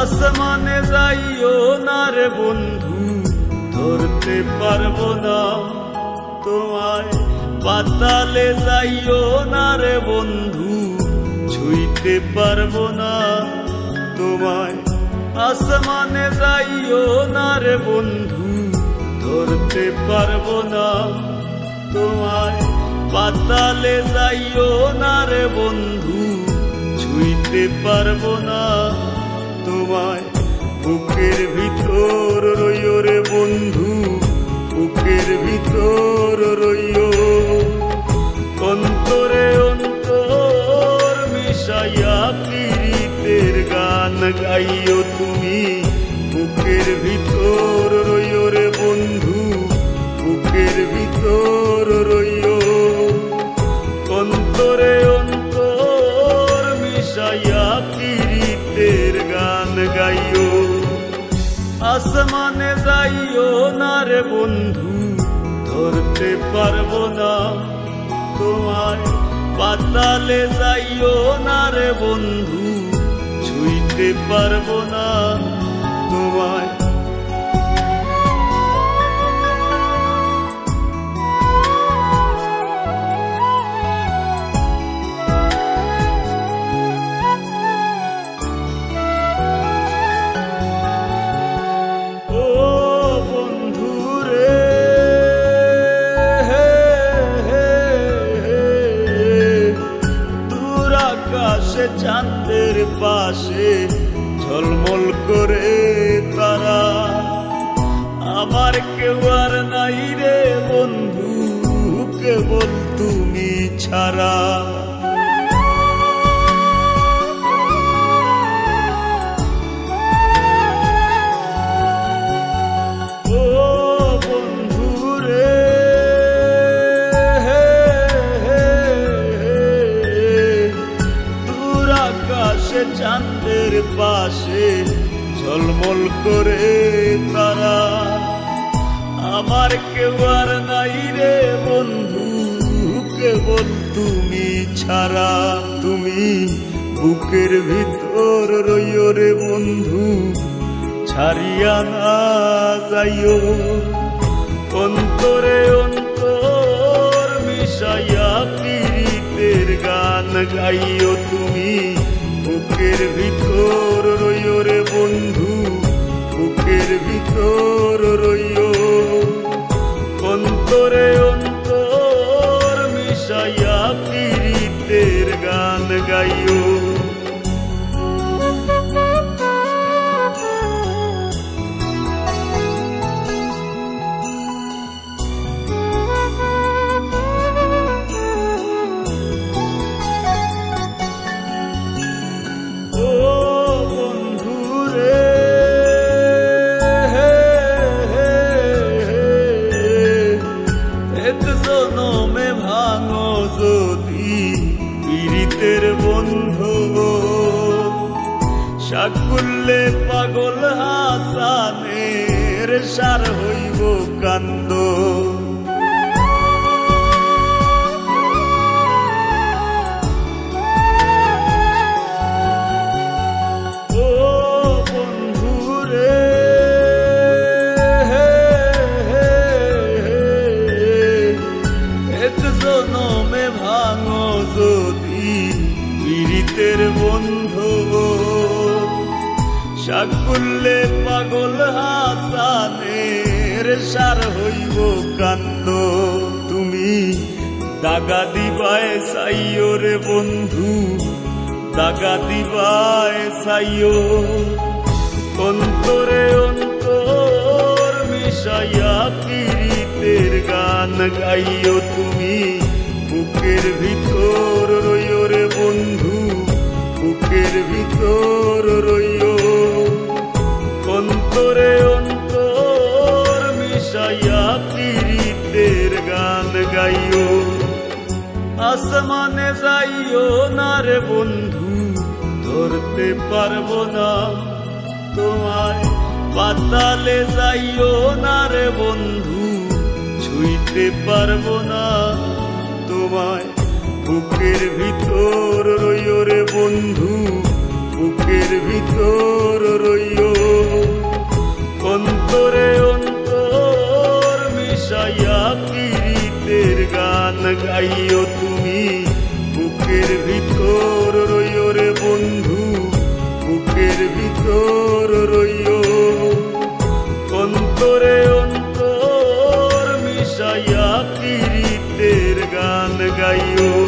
আসমানে যাইও না রে বন্ধু, ধরতে পারবো না তোমায়। পাতালে যাইও না রে বন্ধু, ছুঁইতে পারবো না তোমায়। আসমানে যাইও না রে বন্ধু, ধরতে পারবো না তোমায়। পাতালে যাইও না রে বন্ধু, ছুঁইতে পারবো না তোমায়। বুকের ভিতর রইও রে বন্ধু, বুকের ভিতর রইও। অন্তরে অন্তর মিশাইয়া পীড়িতের গান গাইও তুমি। বুকের ভিতর রইও রে বন্ধু, বুকের ভিতর রইও। অন্তরে অন্তর মিশাইয়া পীড়িতের গান গাইও। আসমানে যাইও না রে বন্ধু, ধরতে পারবো না তোমায়। পাতালে যাইও না রে বন্ধু, ছুঁইতে পারবো না তোমায়। চাঁদের পাশে ঝলমল করে তারা, আমার কেউ আর নাই রে বন্ধু, কেবল তুমি ছাড়া। ও বন্ধু রে, আকাশে চাঁদের পাশে ঝলমল করে তারা, আমার কেউ আর নাই রে বন্ধু, কেবল তুমি ছাড়া। তুমি বুকের ভিতর রইও রে বন্ধু, ছাড়িয়া না যাইও। অন্তরে অন্তর মিশাইয়া পীড়িতের গান গাইও তুমি। বুকের ভিতর রইও রে বন্ধু, বুকের ভিতর রইও। অন্তরে অন্তর মিশাইয়া পীড়িতের গান গাইও। পীড়িতের বন্ধু সাকুল্লে পাগল হাসানের সার হইব কান্দ। ও বন্ধু রে, এক জনমে ভাঙো যদি পীড়িতের বন্ধু, সাকুল্লে পাগল হাসানের সার হইব কান্দ। তুমি দাগা দিবায় চাইও রে বন্ধু, দাগা দিবায় চাইও। অন্তরে অন্তর মিশাইয়া পীড়িতের গান গাইও তুমি। বুকের ভিতর রইও রে বন্ধু, বুকের ভিতর রইও। অন্তরে অন্তর মিশাইয়া পীড়িতের গান গাইও। আসমানে যাইও না রে বন্ধু, ধরতে পারবো না তোমায়। পাতালে যাইও না রে বন্ধু, ছুঁইতে পারবো না তোমায়। বুকের ভিতর রইও রে বন্ধু, বুকের ভিতর রইও, অন্তরে অন্তর মিশাইয়া কিরিতের গান গাইও তুমি। বুকের ভিতর রইও রে বন্ধু, বুকের ভিতর রইও, অন্তরে অন্তর মিশাইয়া কিরিতের গান গাইও।